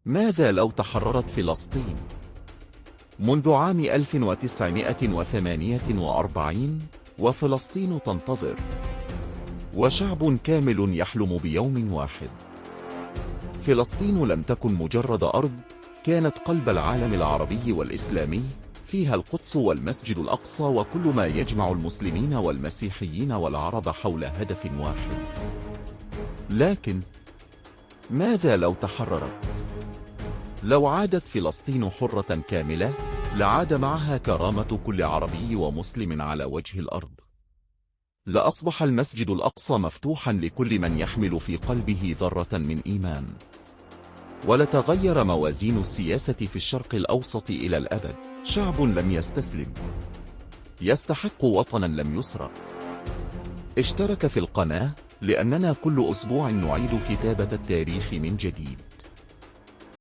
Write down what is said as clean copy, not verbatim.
ماذا لو تحررت فلسطين؟ منذ عام 1948 وفلسطين تنتظر، وشعب كامل يحلم بيوم واحد. فلسطين لم تكن مجرد أرض، كانت قلب العالم العربي والإسلامي، فيها القدس والمسجد الأقصى وكل ما يجمع المسلمين والمسيحيين والعرب حول هدف واحد. لكن ماذا لو تحررت؟ لو عادت فلسطين حرة كاملة، لعاد معها كرامة كل عربي ومسلم على وجه الأرض. لأصبح المسجد الأقصى مفتوحا لكل من يحمل في قلبه ذرة من إيمان. ولتغير موازين السياسة في الشرق الأوسط إلى الأبد. شعب لم يستسلم، يستحق وطنا لم يسرق. اشترك في القناة لأننا كل أسبوع نعيد كتابة التاريخ من جديد.